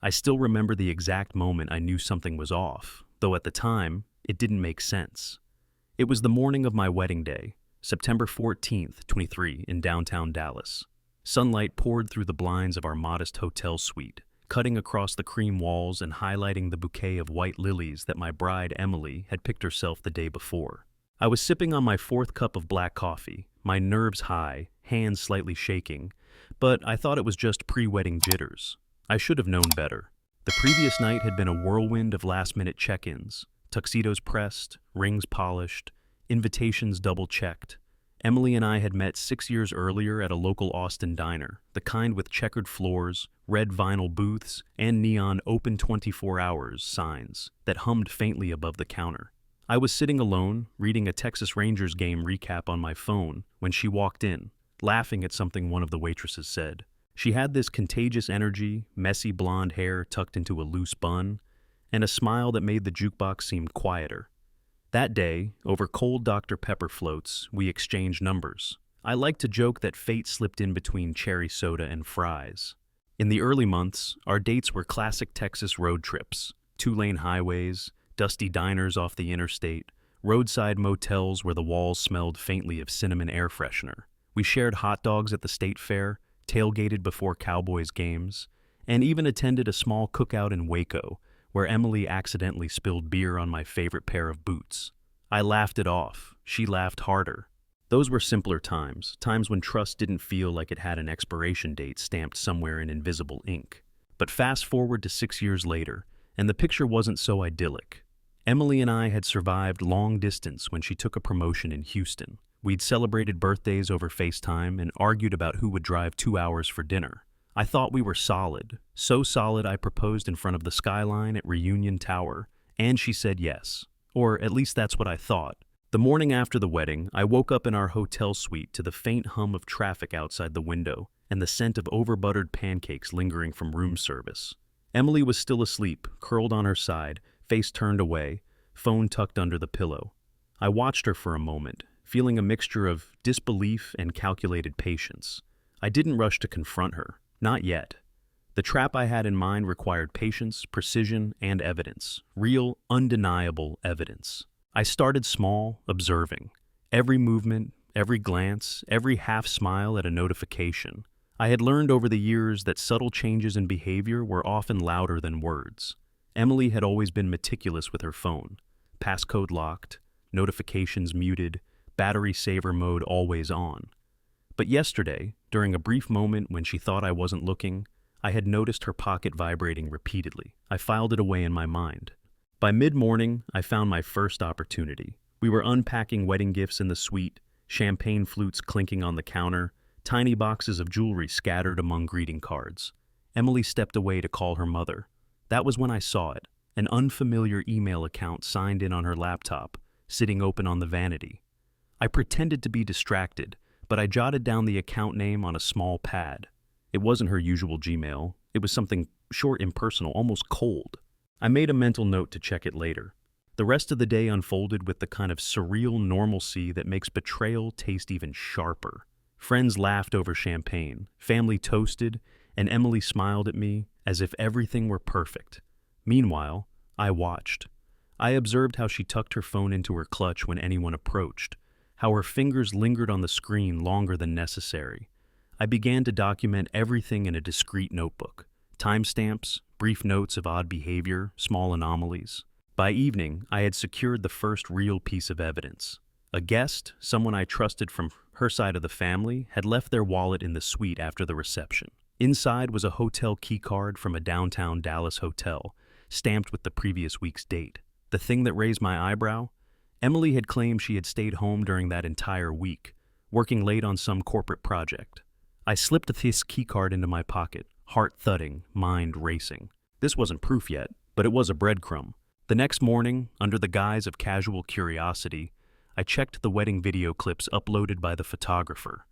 I still remember the exact moment I knew something was off, though at the time, it didn't make sense. It was the morning of my wedding day, September 14th, 23, in downtown Dallas. Sunlight poured through the blinds of our modest hotel suite, cutting across the cream walls and highlighting the bouquet of white lilies that my bride Emily had picked herself the day before. I was sipping on my fourth cup of black coffee, my nerves high, hands slightly shaking, but I thought it was just pre-wedding jitters. I should have known better. The previous night had been a whirlwind of last-minute check-ins, tuxedos pressed, rings polished, invitations double-checked. Emily and I had met 6 years earlier at a local Austin diner, the kind with checkered floors, red vinyl booths, and neon "open 24 hours" signs that hummed faintly above the counter. I was sitting alone, reading a Texas Rangers game recap on my phone, when she walked in, laughing at something one of the waitresses said. She had this contagious energy, messy blonde hair tucked into a loose bun, and a smile that made the jukebox seem quieter. That day, over cold Dr. Pepper floats, we exchanged numbers. I like to joke that fate slipped in between cherry soda and fries. In the early months, our dates were classic Texas road trips, two-lane highways, dusty diners off the interstate, roadside motels where the walls smelled faintly of cinnamon air freshener. We shared hot dogs at the state fair, tailgated before Cowboys games, and even attended a small cookout in Waco, where Emily accidentally spilled beer on my favorite pair of boots. I laughed it off. She laughed harder. Those were simpler times, times when trust didn't feel like it had an expiration date stamped somewhere in invisible ink. But fast forward to 6 years later, and the picture wasn't so idyllic. Emily and I had survived long distance when she took a promotion in Houston. We'd celebrated birthdays over FaceTime and argued about who would drive 2 hours for dinner. I thought we were solid, so solid I proposed in front of the skyline at Reunion Tower, and she said yes. Or at least that's what I thought. The morning after the wedding, I woke up in our hotel suite to the faint hum of traffic outside the window and the scent of over-buttered pancakes lingering from room service. Emily was still asleep, curled on her side, face turned away, phone tucked under the pillow. I watched her for a moment, feeling a mixture of disbelief and calculated patience. I didn't rush to confront her. Not yet. The trap I had in mind required patience, precision, and evidence. Real, undeniable evidence. I started small, observing. Every movement, every glance, every half smile at a notification. I had learned over the years that subtle changes in behavior were often louder than words. Emily had always been meticulous with her phone. Passcode locked, notifications muted, battery saver mode always on. But yesterday, during a brief moment when she thought I wasn't looking, I had noticed her pocket vibrating repeatedly. I filed it away in my mind. By mid-morning, I found my first opportunity. We were unpacking wedding gifts in the suite, champagne flutes clinking on the counter, tiny boxes of jewelry scattered among greeting cards. Emily stepped away to call her mother. That was when I saw it, an unfamiliar email account signed in on her laptop, sitting open on the vanity. I pretended to be distracted, but I jotted down the account name on a small pad. It wasn't her usual Gmail. It was something short, impersonal, almost cold. I made a mental note to check it later. The rest of the day unfolded with the kind of surreal normalcy that makes betrayal taste even sharper. Friends laughed over champagne, family toasted, and Emily smiled at me as if everything were perfect. Meanwhile, I watched. I observed how she tucked her phone into her clutch when anyone approached, how her fingers lingered on the screen longer than necessary. I began to document everything in a discreet notebook. Timestamps, brief notes of odd behavior, small anomalies. By evening, I had secured the first real piece of evidence. A guest, someone I trusted from her side of the family, had left their wallet in the suite after the reception. Inside was a hotel keycard from a downtown Dallas hotel, stamped with the previous week's date. The thing that raised my eyebrow? Emily had claimed she had stayed home during that entire week, working late on some corporate project. I slipped this keycard into my pocket, heart thudding, mind racing. This wasn't proof yet, but it was a breadcrumb. The next morning, under the guise of casual curiosity, I checked the wedding video clips uploaded by the photographer.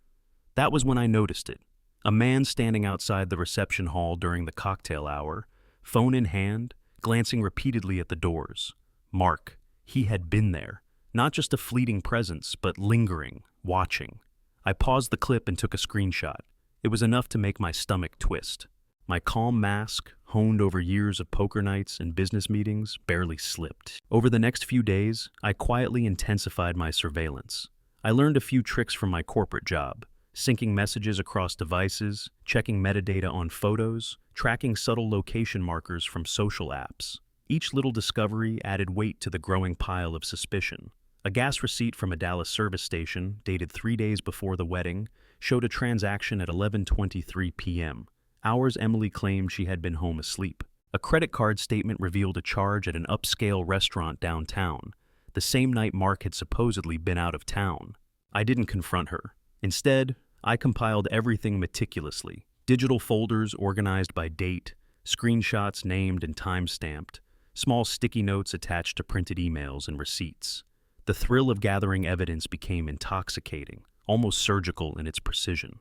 That was when I noticed it. A man standing outside the reception hall during the cocktail hour, phone in hand, glancing repeatedly at the doors. Mark. He had been there. Not just a fleeting presence, but lingering, watching. I paused the clip and took a screenshot. It was enough to make my stomach twist. My calm mask, honed over years of poker nights and business meetings, barely slipped. Over the next few days, I quietly intensified my surveillance. I learned a few tricks from my corporate job, syncing messages across devices, checking metadata on photos, tracking subtle location markers from social apps. Each little discovery added weight to the growing pile of suspicion. A gas receipt from a Dallas service station, dated 3 days before the wedding, showed a transaction at 11:23 p.m., hours Emily claimed she had been home asleep. A credit card statement revealed a charge at an upscale restaurant downtown, the same night Mark had supposedly been out of town. I didn't confront her. Instead, I compiled everything meticulously. Digital folders organized by date, screenshots named and time-stamped, small sticky notes attached to printed emails and receipts. The thrill of gathering evidence became intoxicating, almost surgical in its precision.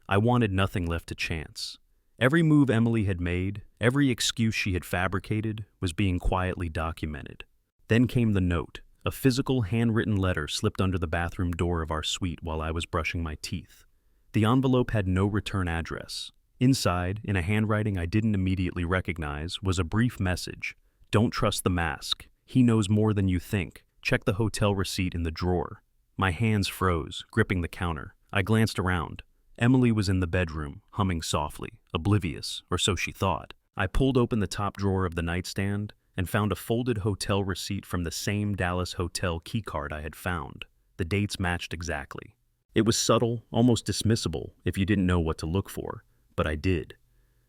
I wanted nothing left to chance. Every move Emily had made, every excuse she had fabricated, was being quietly documented. Then came the note, a physical, handwritten letter slipped under the bathroom door of our suite while I was brushing my teeth. The envelope had no return address. Inside, in a handwriting I didn't immediately recognize, was a brief message. "Don't trust the mask. He knows more than you think. Check the hotel receipt in the drawer." My hands froze, gripping the counter. I glanced around. Emily was in the bedroom, humming softly, oblivious, or so she thought. I pulled open the top drawer of the nightstand and found a folded hotel receipt from the same Dallas hotel keycard I had found. The dates matched exactly. It was subtle, almost dismissible, if you didn't know what to look for, but I did.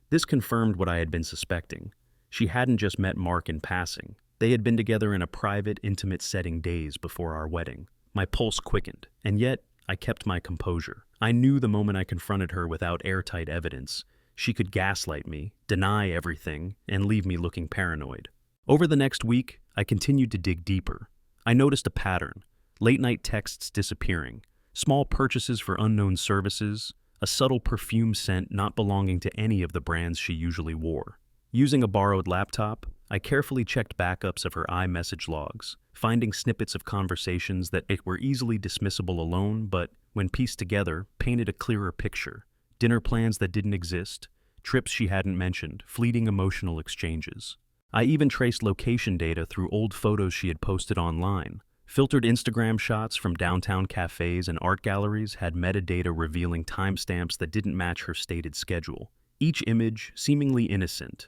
This confirmed what I had been suspecting. She hadn't just met Mark in passing. They had been together in a private, intimate setting days before our wedding. My pulse quickened, and yet I kept my composure. I knew the moment I confronted her without airtight evidence, she could gaslight me, deny everything, and leave me looking paranoid. Over the next week, I continued to dig deeper. I noticed a pattern: late-night texts disappearing, small purchases for unknown services, a subtle perfume scent not belonging to any of the brands she usually wore. Using a borrowed laptop, I carefully checked backups of her iMessage logs, finding snippets of conversations that were easily dismissible alone, but, when pieced together, painted a clearer picture. Dinner plans that didn't exist, trips she hadn't mentioned, fleeting emotional exchanges. I even traced location data through old photos she had posted online. Filtered Instagram shots from downtown cafes and art galleries had metadata revealing timestamps that didn't match her stated schedule. Each image seemingly innocent.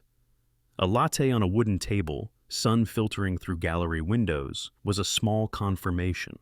A latte on a wooden table, sun filtering through gallery windows, was a small confirmation.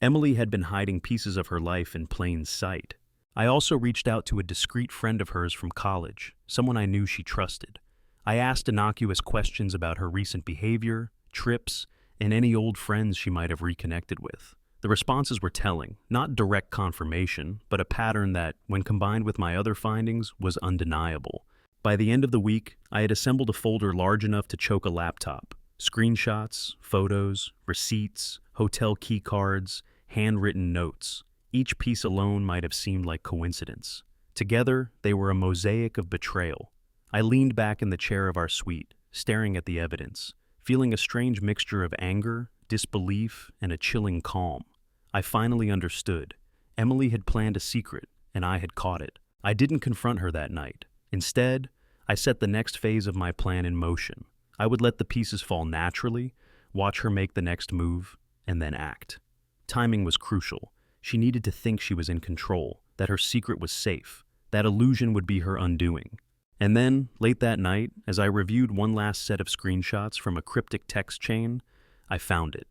Emily had been hiding pieces of her life in plain sight. I also reached out to a discreet friend of hers from college, someone I knew she trusted. I asked innocuous questions about her recent behavior, trips, and any old friends she might have reconnected with. The responses were telling, not direct confirmation, but a pattern that, when combined with my other findings, was undeniable. By the end of the week, I had assembled a folder large enough to choke a laptop. Screenshots, photos, receipts, hotel key cards, handwritten notes. Each piece alone might have seemed like coincidence. Together, they were a mosaic of betrayal. I leaned back in the chair of our suite, staring at the evidence, feeling a strange mixture of anger, disbelief, and a chilling calm. I finally understood. Emily had planned a secret, and I had caught it. I didn't confront her that night. Instead, I set the next phase of my plan in motion. I would let the pieces fall naturally, watch her make the next move, and then act. Timing was crucial. She needed to think she was in control, that her secret was safe. That illusion would be her undoing. And then, late that night, as I reviewed one last set of screenshots from a cryptic text chain, I found it.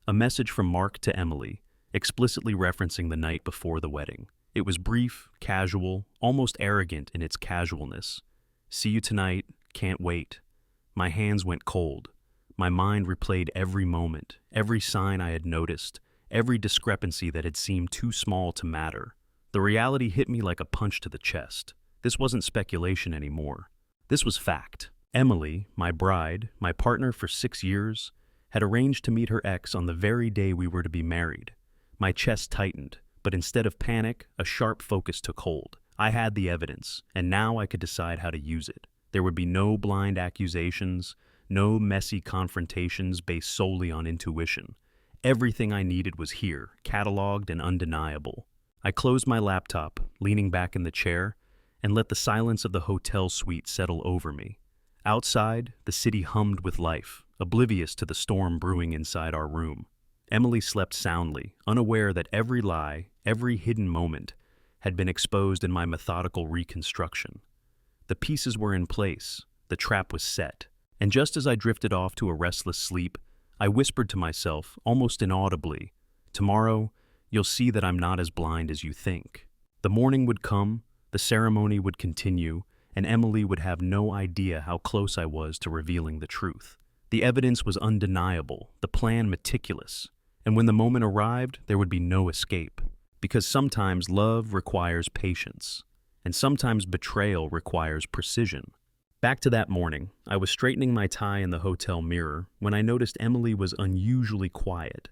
A message from Mark to Emily, explicitly referencing the night before the wedding. It was brief, casual, almost arrogant in its casualness. "See you tonight, can't wait." My hands went cold. My mind replayed every moment, every sign I had noticed, every discrepancy that had seemed too small to matter. The reality hit me like a punch to the chest. This wasn't speculation anymore. This was fact. Emily, my bride, my partner for 6 years, had arranged to meet her ex on the very day we were to be married. My chest tightened, but instead of panic, a sharp focus took hold. I had the evidence, and now I could decide how to use it. There would be no blind accusations, no messy confrontations based solely on intuition. Everything I needed was here, cataloged and undeniable. I closed my laptop, leaning back in the chair, and let the silence of the hotel suite settle over me. Outside, the city hummed with life, oblivious to the storm brewing inside our room. Emily slept soundly, unaware that every lie, every hidden moment, had been exposed in my methodical reconstruction. The pieces were in place, the trap was set, and just as I drifted off to a restless sleep, I whispered to myself, almost inaudibly, "Tomorrow, you'll see that I'm not as blind as you think." The morning would come, the ceremony would continue, and Emily would have no idea how close I was to revealing the truth. The evidence was undeniable, the plan meticulous, and when the moment arrived, there would be no escape. Because sometimes love requires patience, and sometimes betrayal requires precision. Back to that morning, I was straightening my tie in the hotel mirror when I noticed Emily was unusually quiet.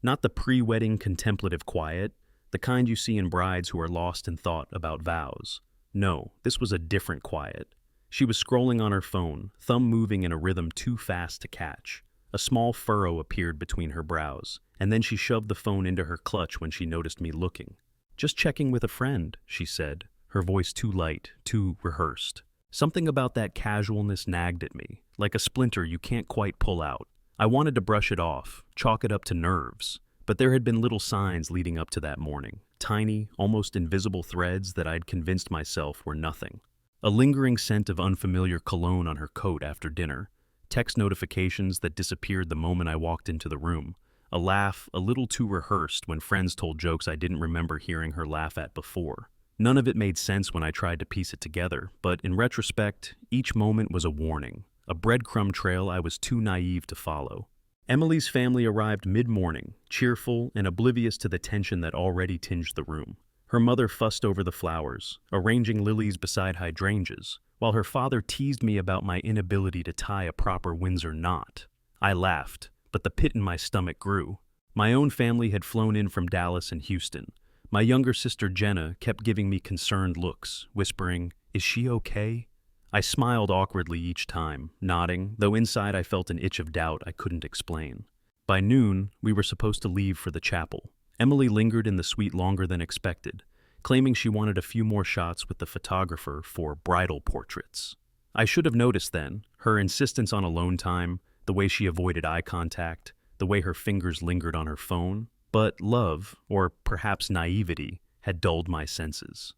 Not the pre-wedding contemplative quiet, the kind you see in brides who are lost in thought about vows. No, this was a different quiet. She was scrolling on her phone, thumb moving in a rhythm too fast to catch. A small furrow appeared between her brows, and then she shoved the phone into her clutch when she noticed me looking. "Just checking with a friend," she said, her voice too light, too rehearsed. Something about that casualness nagged at me, like a splinter you can't quite pull out. I wanted to brush it off, chalk it up to nerves, but there had been little signs leading up to that morning, tiny, almost invisible threads that I'd convinced myself were nothing. A lingering scent of unfamiliar cologne on her coat after dinner, text notifications that disappeared the moment I walked into the room, a laugh a little too rehearsed when friends told jokes I didn't remember hearing her laugh at before. None of it made sense when I tried to piece it together, but in retrospect, each moment was a warning, a breadcrumb trail I was too naive to follow. Emily's family arrived mid-morning, cheerful and oblivious to the tension that already tinged the room. Her mother fussed over the flowers, arranging lilies beside hydrangeas, while her father teased me about my inability to tie a proper Windsor knot. I laughed, but the pit in my stomach grew. My own family had flown in from Dallas and Houston. My younger sister Jenna kept giving me concerned looks, whispering, "Is she okay?" I smiled awkwardly each time, nodding, though inside I felt an itch of doubt I couldn't explain. By noon, we were supposed to leave for the chapel. Emily lingered in the suite longer than expected, claiming she wanted a few more shots with the photographer for bridal portraits. I should have noticed then, her insistence on alone time, the way she avoided eye contact, the way her fingers lingered on her phone. But love, or perhaps naivety, had dulled my senses.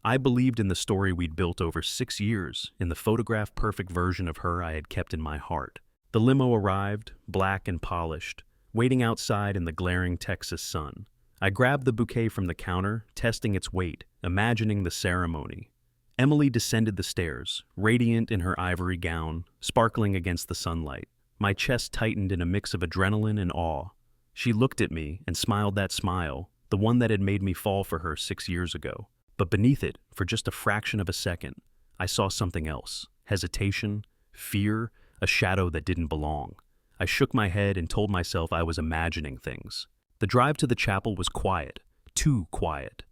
I believed in the story we'd built over 6 years, in the photograph-perfect version of her I had kept in my heart. The limo arrived, black and polished, waiting outside in the glaring Texas sun. I grabbed the bouquet from the counter, testing its weight, imagining the ceremony. Emily descended the stairs, radiant in her ivory gown, sparkling against the sunlight. My chest tightened in a mix of adrenaline and awe. She looked at me and smiled that smile, the one that had made me fall for her 6 years ago. But beneath it, for just a fraction of a second, I saw something else. Hesitation, fear, a shadow that didn't belong. I shook my head and told myself I was imagining things. The drive to the chapel was quiet, too quiet.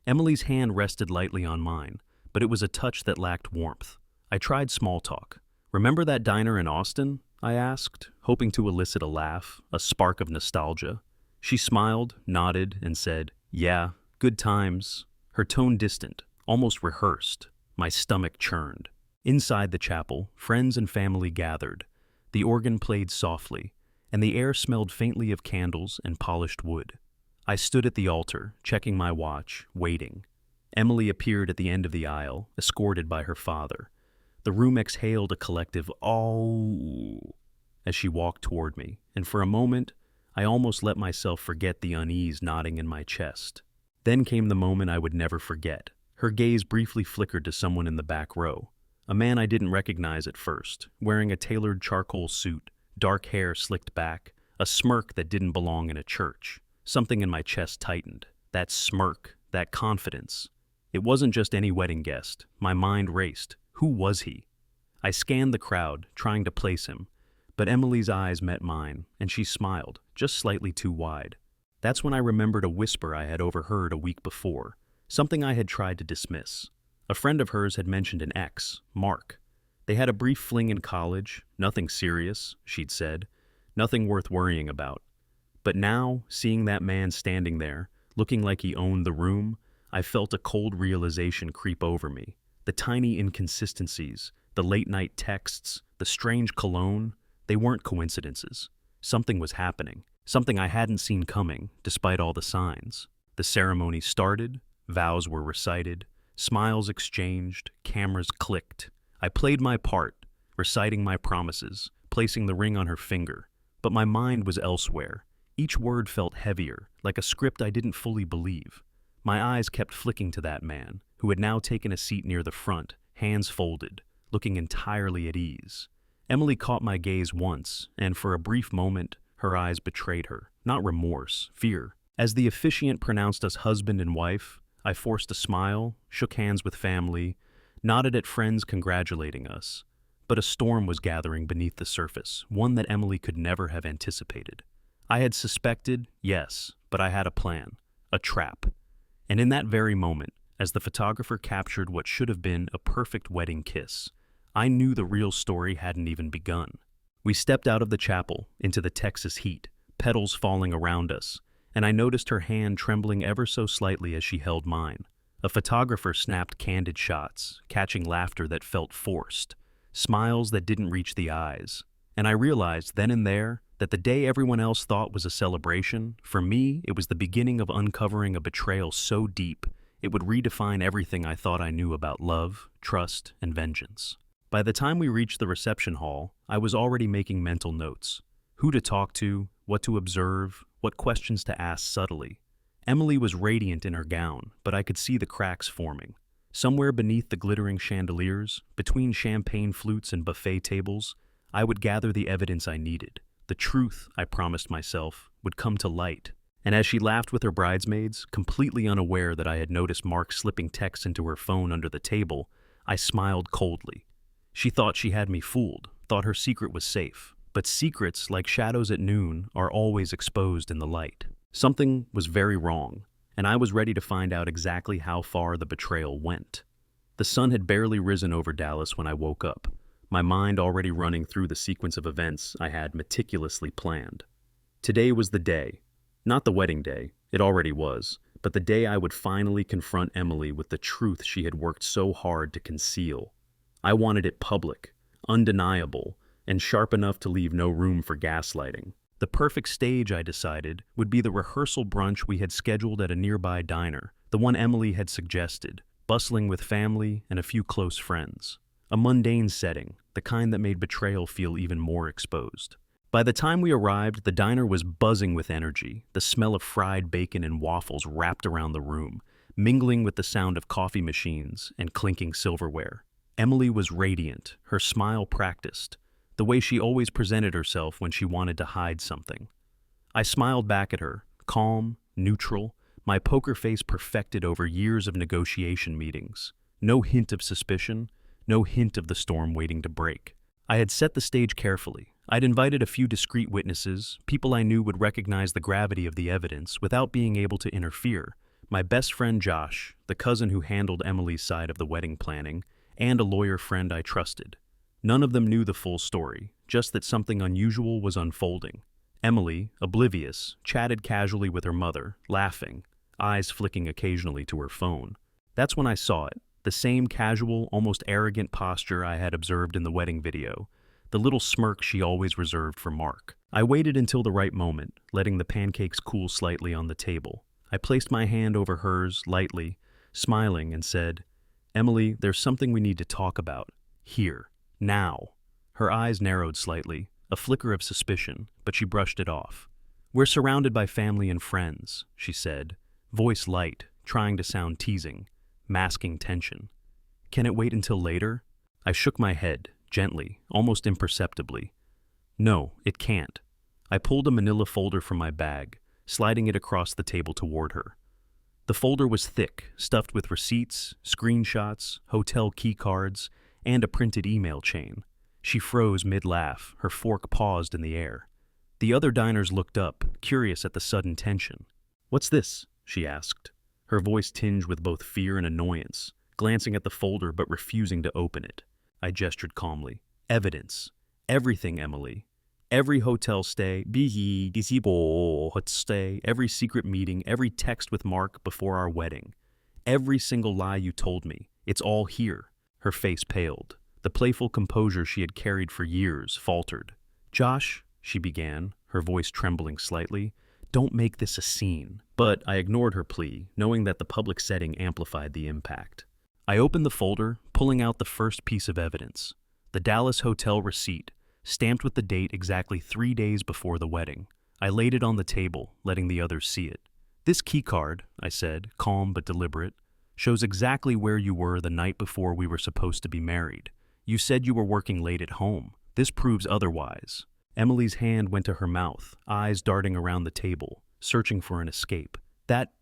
Emily's hand rested lightly on mine, but it was a touch that lacked warmth. I tried small talk. "Remember that diner in Austin?" I asked, hoping to elicit a laugh, a spark of nostalgia. She smiled, nodded, and said, "Yeah, good times." Her tone distant, almost rehearsed. My stomach churned. Inside the chapel, friends and family gathered. The organ played softly, and the air smelled faintly of candles and polished wood. I stood at the altar, checking my watch, waiting. Emily appeared at the end of the aisle, escorted by her father. The room exhaled a collective "oh" as she walked toward me, and for a moment, I almost let myself forget the unease knotting in my chest. Then came the moment I would never forget. Her gaze briefly flickered to someone in the back row, a man I didn't recognize at first, wearing a tailored charcoal suit, dark hair slicked back, a smirk that didn't belong in a church. Something in my chest tightened. That smirk, that confidence. It wasn't just any wedding guest. My mind raced. Who was he? I scanned the crowd, trying to place him, but Emily's eyes met mine, and she smiled, just slightly too wide. That's when I remembered a whisper I had overheard a week before, something I had tried to dismiss. A friend of hers had mentioned an ex, Mark. They had a brief fling in college, nothing serious, she'd said, nothing worth worrying about. But now, seeing that man standing there, looking like he owned the room, I felt a cold realization creep over me. The tiny inconsistencies, the late-night texts, the strange cologne, they weren't coincidences. Something was happening, something I hadn't seen coming, despite all the signs. The ceremony started, vows were recited, smiles exchanged, cameras clicked. I played my part, reciting my promises, placing the ring on her finger, but my mind was elsewhere. Each word felt heavier, like a script I didn't fully believe. My eyes kept flicking to that man, who had now taken a seat near the front, hands folded, looking entirely at ease. Emily caught my gaze once, and for a brief moment, her eyes betrayed her. Not remorse, fear. As the officiant pronounced us husband and wife, I forced a smile, shook hands with family, nodded at friends congratulating us. But a storm was gathering beneath the surface, one that Emily could never have anticipated. I had suspected, yes, but I had a plan, a trap. And in that very moment, as the photographer captured what should have been a perfect wedding kiss, I knew the real story hadn't even begun. We stepped out of the chapel into the Texas heat, petals falling around us, and I noticed her hand trembling ever so slightly as she held mine. A photographer snapped candid shots, catching laughter that felt forced, smiles that didn't reach the eyes. And I realized then and there that the day everyone else thought was a celebration, for me, it was the beginning of uncovering a betrayal so deep, it would redefine everything I thought I knew about love, trust, and vengeance. By the time we reached the reception hall, I was already making mental notes. Who to talk to, what to observe, what questions to ask subtly. Emily was radiant in her gown, but I could see the cracks forming. Somewhere beneath the glittering chandeliers, between champagne flutes and buffet tables, I would gather the evidence I needed. The truth, I promised myself, would come to light. And as she laughed with her bridesmaids, completely unaware that I had noticed Mark slipping texts into her phone under the table, I smiled coldly. She thought she had me fooled, thought her secret was safe. But secrets, like shadows at noon, are always exposed in the light. Something was very wrong, and I was ready to find out exactly how far the betrayal went. The sun had barely risen over Dallas when I woke up, my mind already running through the sequence of events I had meticulously planned. Today was the day. Not the wedding day, it already was, but the day I would finally confront Emily with the truth she had worked so hard to conceal. I wanted it public, undeniable, and sharp enough to leave no room for gaslighting. The perfect stage, I decided, would be the rehearsal brunch we had scheduled at a nearby diner, the one Emily had suggested, bustling with family and a few close friends. A mundane setting, the kind that made betrayal feel even more exposed. By the time we arrived, the diner was buzzing with energy, the smell of fried bacon and waffles wrapped around the room, mingling with the sound of coffee machines and clinking silverware. Emily was radiant, her smile practiced, the way she always presented herself when she wanted to hide something. I smiled back at her, calm, neutral, my poker face perfected over years of negotiation meetings. No hint of suspicion, no hint of the storm waiting to break. I had set the stage carefully. I'd invited a few discreet witnesses, people I knew would recognize the gravity of the evidence without being able to interfere. My best friend Josh, the cousin who handled Emily's side of the wedding planning, and a lawyer friend I trusted. None of them knew the full story, just that something unusual was unfolding. Emily, oblivious, chatted casually with her mother, laughing, eyes flicking occasionally to her phone. That's when I saw it, the same casual, almost arrogant posture I had observed in the wedding video, the little smirk she always reserved for Mark. I waited until the right moment, letting the pancakes cool slightly on the table. I placed my hand over hers, lightly, smiling, and said, "Emily, there's something we need to talk about. Here. Now." Her eyes narrowed slightly, a flicker of suspicion, but she brushed it off. "We're surrounded by family and friends," she said, voice light, trying to sound teasing, masking tension. "Can it wait until later?" I shook my head, gently, almost imperceptibly. "No, it can't." I pulled a manila folder from my bag, sliding it across the table toward her. The folder was thick, stuffed with receipts, screenshots, hotel key cards, and a printed email chain. She froze mid-laugh, her fork paused in the air. The other diners looked up, curious at the sudden tension. "What's this?" she asked, her voice tinged with both fear and annoyance, glancing at the folder but refusing to open it. I gestured calmly. "Evidence. Everything, Emily. Every hotel stay, every secret meeting, every text with Mark before our wedding. Every single lie you told me. It's all here. Her face paled. The playful composure she had carried for years faltered. "Josh," she began, her voice trembling slightly, "don't make this a scene." But I ignored her plea, knowing that the public setting amplified the impact. I opened the folder, pulling out the first piece of evidence. The Dallas hotel receipt, stamped with the date exactly 3 days before the wedding. I laid it on the table, letting the others see it. "This keycard," I said, calm but deliberate, "shows exactly where you were the night before we were supposed to be married. You said you were working late at home. This proves otherwise." Emily's hand went to her mouth, eyes darting around the table, searching for an escape. That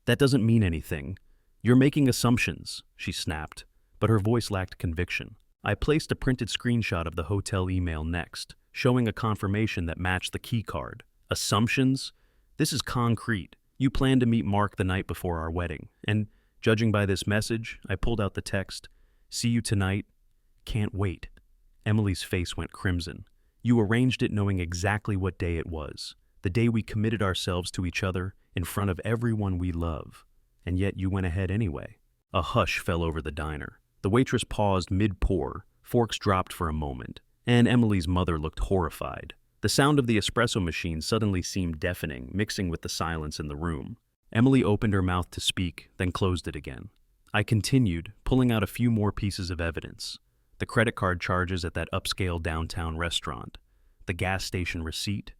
doesn't mean anything. You're making assumptions," she snapped, but her voice lacked conviction. I placed a printed screenshot of the hotel email next, showing a confirmation that matched the key card. "Assumptions? This is concrete. You planned to meet Mark the night before our wedding, and, judging by this message," I pulled out the text, "see you tonight. Can't wait." Emily's face went crimson. "You arranged it knowing exactly what day it was, the day we committed ourselves to each other in front of everyone we love. And yet you went ahead anyway." A hush fell over the diner. The waitress paused mid-pour, forks dropped for a moment, and Emily's mother looked horrified. The sound of the espresso machine suddenly seemed deafening, mixing with the silence in the room. Emily opened her mouth to speak, then closed it again. I continued, pulling out a few more pieces of evidence. The credit card charges at that upscale downtown restaurant, the gas station receipt,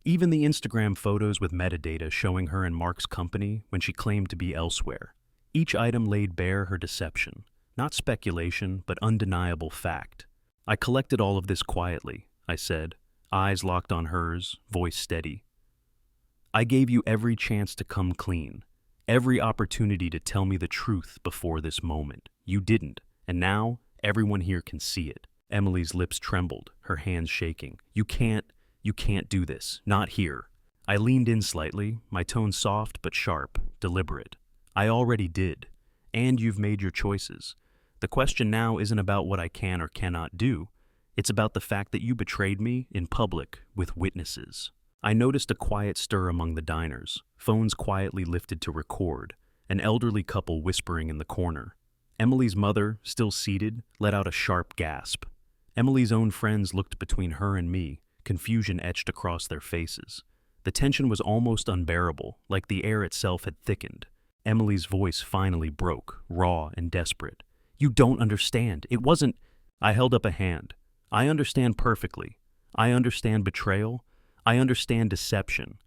even the Instagram photos with metadata showing her in Mark's company when she claimed to be elsewhere. Each item laid bare her deception, not speculation, but undeniable fact. I collected all of this quietly, I said, eyes locked on hers, voice steady. I gave you every chance to come clean, every opportunity to tell me the truth before this moment. You didn't, and now everyone here can see it. Emily's lips trembled, her hands shaking. You can't do this. Not here." I leaned in slightly, my tone soft but sharp, deliberate. "I already did, and you've made your choices. The question now isn't about what I can or cannot do. It's about the fact that you betrayed me in public with witnesses." I noticed a quiet stir among the diners, phones quietly lifted to record, an elderly couple whispering in the corner. Emily's mother, still seated, let out a sharp gasp. Emily's own friends looked between her and me, confusion etched across their faces. The tension was almost unbearable, like the air itself had thickened. Emily's voice finally broke, raw and desperate. "You don't understand. It wasn't—" I held up a hand. "I understand perfectly. I understand betrayal. I understand deception.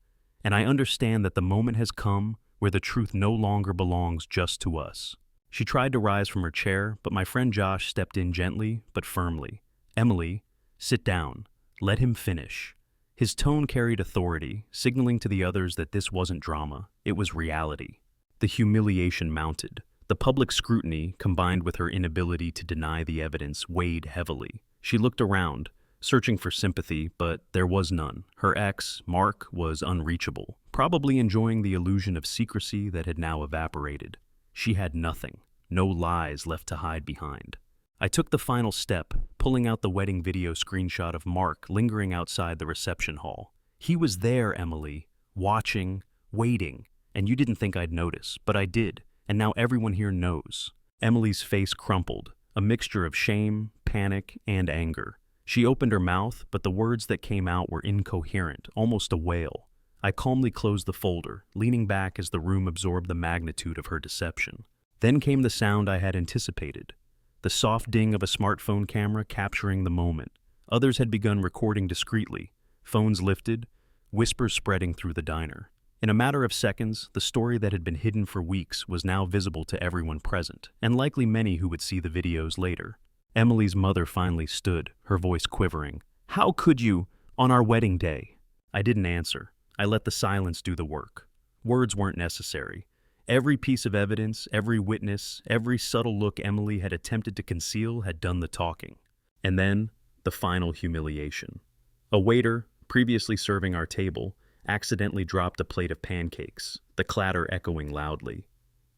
And I understand that the moment has come where the truth no longer belongs just to us." She tried to rise from her chair, but my friend Josh stepped in gently but firmly. "Emily, sit down. Let him finish." His tone carried authority, signaling to the others that this wasn't drama, it was reality. The humiliation mounted. The public scrutiny, combined with her inability to deny the evidence, weighed heavily. She looked around, searching for sympathy, but there was none. Her ex, Mark, was unreachable, probably enjoying the illusion of secrecy that had now evaporated. She had nothing, no lies left to hide behind. I took the final step, pulling out the wedding video screenshot of Mark lingering outside the reception hall. "He was there, Emily, watching, waiting, and you didn't think I'd notice, but I did, and now everyone here knows." Emily's face crumpled, a mixture of shame, panic, and anger. She opened her mouth, but the words that came out were incoherent, almost a wail. I calmly closed the folder, leaning back as the room absorbed the magnitude of her deception. Then came the sound I had anticipated. The soft ding of a smartphone camera capturing the moment. Others had begun recording discreetly, phones lifted, whispers spreading through the diner. In a matter of seconds, the story that had been hidden for weeks was now visible to everyone present, and likely many who would see the videos later. Emily's mother finally stood, her voice quivering. "How could you, on our wedding day?" I didn't answer. I let the silence do the work. Words weren't necessary. Every piece of evidence, every witness, every subtle look Emily had attempted to conceal had done the talking. And then, the final humiliation. A waiter, previously serving our table, accidentally dropped a plate of pancakes, the clatter echoing loudly.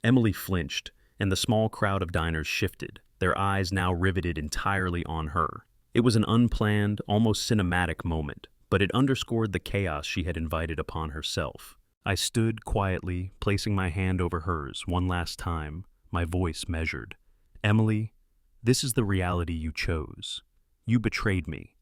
Emily flinched, and the small crowd of diners shifted, their eyes now riveted entirely on her. It was an unplanned, almost cinematic moment, but it underscored the chaos she had invited upon herself. I stood quietly, placing my hand over hers one last time, my voice measured. "Emily, This is the reality you chose. You betrayed me.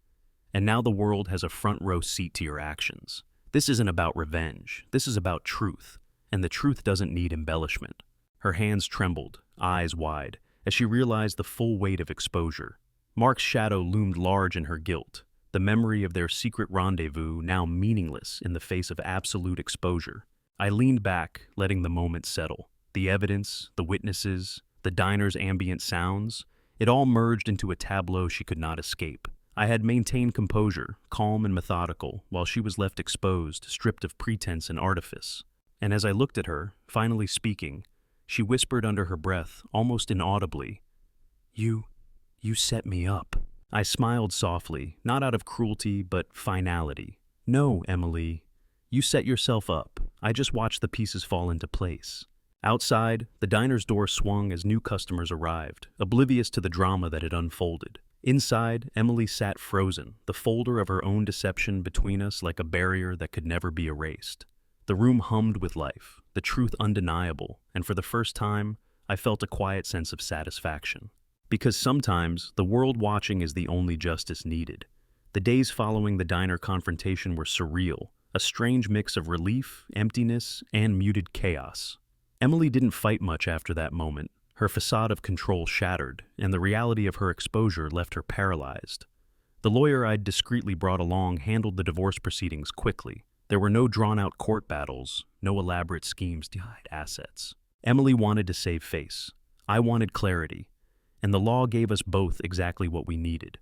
And now the world has a front row seat to your actions. This isn't about revenge. This is about truth. And the truth doesn't need embellishment. Her hands trembled, eyes wide, as she realized the full weight of exposure. Mark's shadow loomed large in her guilt, the memory of their secret rendezvous now meaningless in the face of absolute exposure. I leaned back, letting the moment settle. The evidence, the witnesses, the diner's ambient sounds, it all merged into a tableau she could not escape. I had maintained composure, calm and methodical, while she was left exposed, stripped of pretense and artifice. And as I looked at her, finally speaking, she whispered under her breath, almost inaudibly, You set me up." I smiled softly, not out of cruelty, but finality. "No, Emily, you set yourself up. I just watched the pieces fall into place." Outside, the diner's door swung as new customers arrived, oblivious to the drama that had unfolded. Inside, Emily sat frozen, the folder of her own deception between us like a barrier that could never be erased. The room hummed with life, the truth undeniable, and for the first time, I felt a quiet sense of satisfaction. Because sometimes, the world watching is the only justice needed. The days following the diner confrontation were surreal, a strange mix of relief, emptiness, and muted chaos. Emily didn't fight much after that moment. Her facade of control shattered, and the reality of her exposure left her paralyzed. The lawyer I'd discreetly brought along handled the divorce proceedings quickly. There were no drawn-out court battles, no elaborate schemes to hide assets. Emily wanted to save face. I wanted clarity, and the law gave us both exactly what we needed.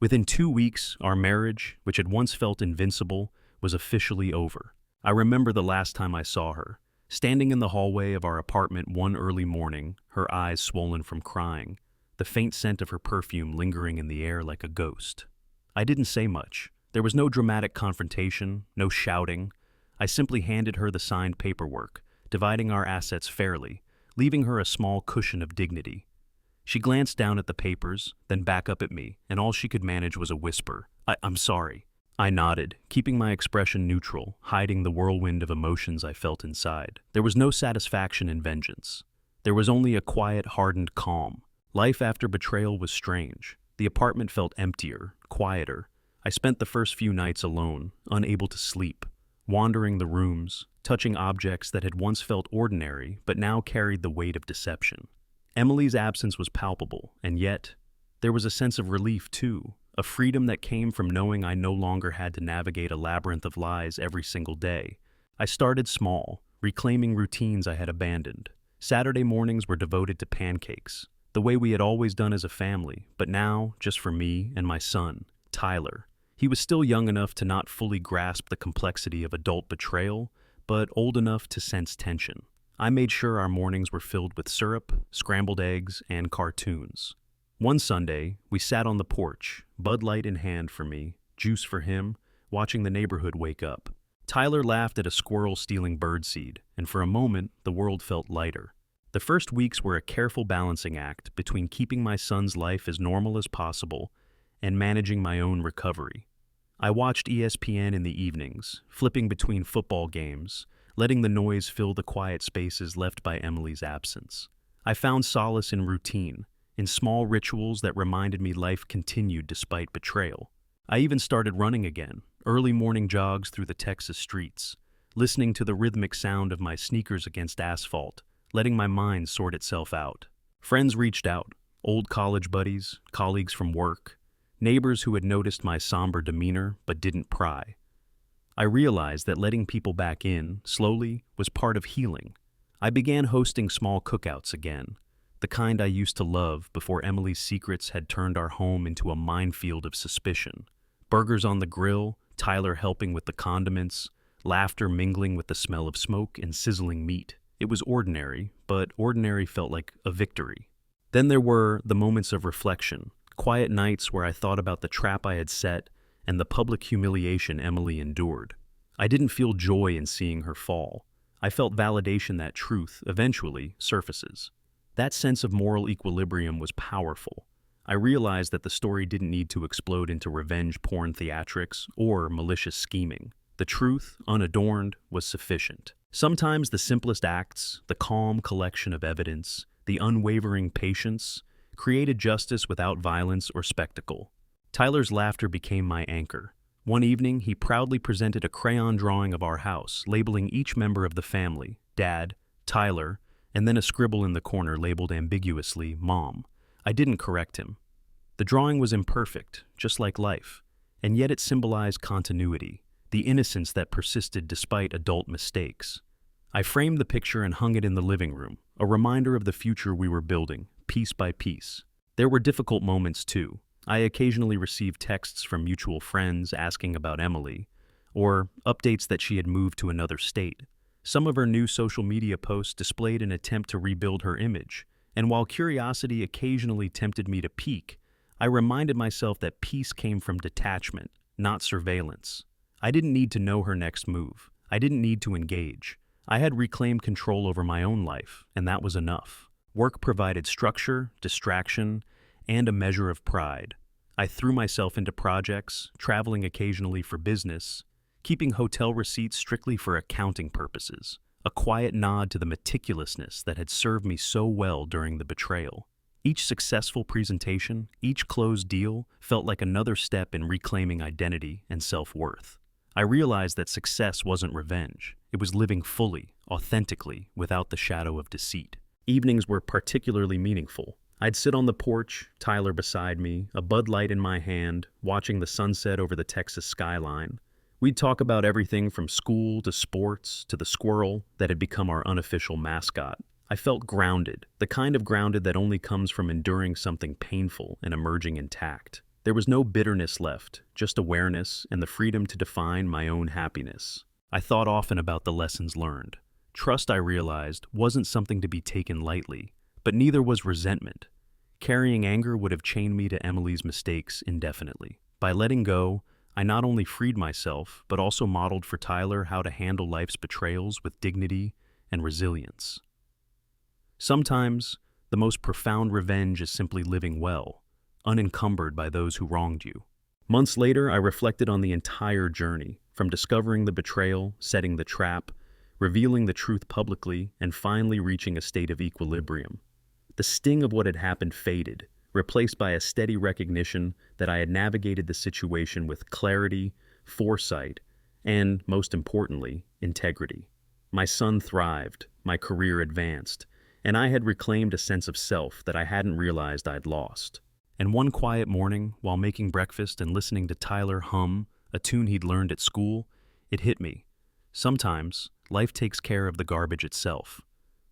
Within 2 weeks, our marriage, which had once felt invincible, was officially over. I remember the last time I saw her. Standing in the hallway of our apartment one early morning, her eyes swollen from crying, the faint scent of her perfume lingering in the air like a ghost. I didn't say much. There was no dramatic confrontation, no shouting. I simply handed her the signed paperwork, dividing our assets fairly, leaving her a small cushion of dignity. She glanced down at the papers, then back up at me, and all she could manage was a whisper. I'm sorry." I nodded, keeping my expression neutral, hiding the whirlwind of emotions I felt inside. There was no satisfaction in vengeance. There was only a quiet, hardened calm. Life after betrayal was strange. The apartment felt emptier, quieter. I spent the first few nights alone, unable to sleep, wandering the rooms, touching objects that had once felt ordinary but now carried the weight of deception. Emily's absence was palpable, and yet, there was a sense of relief too. A freedom that came from knowing I no longer had to navigate a labyrinth of lies every single day. I started small, reclaiming routines I had abandoned. Saturday mornings were devoted to pancakes, the way we had always done as a family, but now just for me and my son, Tyler. He was still young enough to not fully grasp the complexity of adult betrayal, but old enough to sense tension. I made sure our mornings were filled with syrup, scrambled eggs, and cartoons. One Sunday, we sat on the porch, Bud Light in hand for me, juice for him, watching the neighborhood wake up. Tyler laughed at a squirrel stealing birdseed, and for a moment, the world felt lighter. The first weeks were a careful balancing act between keeping my son's life as normal as possible and managing my own recovery. I watched ESPN in the evenings, flipping between football games, letting the noise fill the quiet spaces left by Emily's absence. I found solace in routine, in small rituals that reminded me life continued despite betrayal. I even started running again, early morning jogs through the Texas streets, listening to the rhythmic sound of my sneakers against asphalt, letting my mind sort itself out. Friends reached out, old college buddies, colleagues from work, neighbors who had noticed my somber demeanor but didn't pry. I realized that letting people back in, slowly, was part of healing. I began hosting small cookouts again, the kind I used to love before Emily's secrets had turned our home into a minefield of suspicion. Burgers on the grill, Tyler helping with the condiments, laughter mingling with the smell of smoke and sizzling meat. It was ordinary, but ordinary felt like a victory. Then there were the moments of reflection, quiet nights where I thought about the trap I had set and the public humiliation Emily endured. I didn't feel joy in seeing her fall. I felt validation that truth, eventually, surfaces. That sense of moral equilibrium was powerful. I realized that the story didn't need to explode into revenge porn theatrics or malicious scheming. The truth, unadorned, was sufficient. Sometimes the simplest acts, the calm collection of evidence, the unwavering patience, created justice without violence or spectacle. Tyler's laughter became my anchor. One evening, he proudly presented a crayon drawing of our house, labeling each member of the family, Dad, Tyler, and then a scribble in the corner labeled ambiguously, Mom. I didn't correct him. The drawing was imperfect, just like life, and yet it symbolized continuity, the innocence that persisted despite adult mistakes. I framed the picture and hung it in the living room, a reminder of the future we were building, piece by piece. There were difficult moments too. I occasionally received texts from mutual friends asking about Emily, or updates that she had moved to another state. Some of her new social media posts displayed an attempt to rebuild her image, and while curiosity occasionally tempted me to peek, I reminded myself that peace came from detachment, not surveillance. I didn't need to know her next move. I didn't need to engage. I had reclaimed control over my own life, and that was enough. Work provided structure, distraction, and a measure of pride. I threw myself into projects, traveling occasionally for business, keeping hotel receipts strictly for accounting purposes, a quiet nod to the meticulousness that had served me so well during the betrayal. Each successful presentation, each closed deal, felt like another step in reclaiming identity and self-worth. I realized that success wasn't revenge. It was living fully, authentically, without the shadow of deceit. Evenings were particularly meaningful. I'd sit on the porch, Tyler beside me, a Bud Light in my hand, watching the sunset over the Texas skyline. We'd talk about everything from school to sports to the squirrel that had become our unofficial mascot. I felt grounded, the kind of grounded that only comes from enduring something painful and emerging intact. There was no bitterness left, just awareness and the freedom to define my own happiness. I thought often about the lessons learned. Trust, I realized, wasn't something to be taken lightly, but neither was resentment. Carrying anger would have chained me to Emily's mistakes indefinitely. By letting go, I not only freed myself, but also modeled for Tyler how to handle life's betrayals with dignity and resilience. Sometimes, the most profound revenge is simply living well, unencumbered by those who wronged you. Months later, I reflected on the entire journey, from discovering the betrayal, setting the trap, revealing the truth publicly, and finally reaching a state of equilibrium. The sting of what had happened faded, replaced by a steady recognition that I had navigated the situation with clarity, foresight, and, most importantly, integrity. My son thrived, my career advanced, and I had reclaimed a sense of self that I hadn't realized I'd lost. And one quiet morning, while making breakfast and listening to Tyler hum a tune he'd learned at school, it hit me. Sometimes, life takes care of the garbage itself.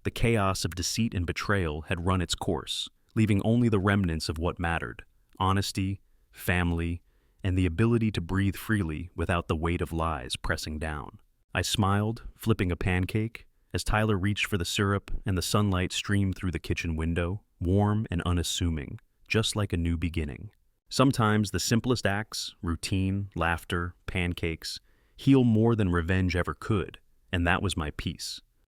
The chaos of deceit and betrayal had run its course, leaving only the remnants of what mattered: honesty, family, and the ability to breathe freely without the weight of lies pressing down. I smiled, flipping a pancake, as Tyler reached for the syrup and the sunlight streamed through the kitchen window, warm and unassuming, just like a new beginning. Sometimes the simplest acts, routine, laughter, pancakes, heal more than revenge ever could, and that was my peace.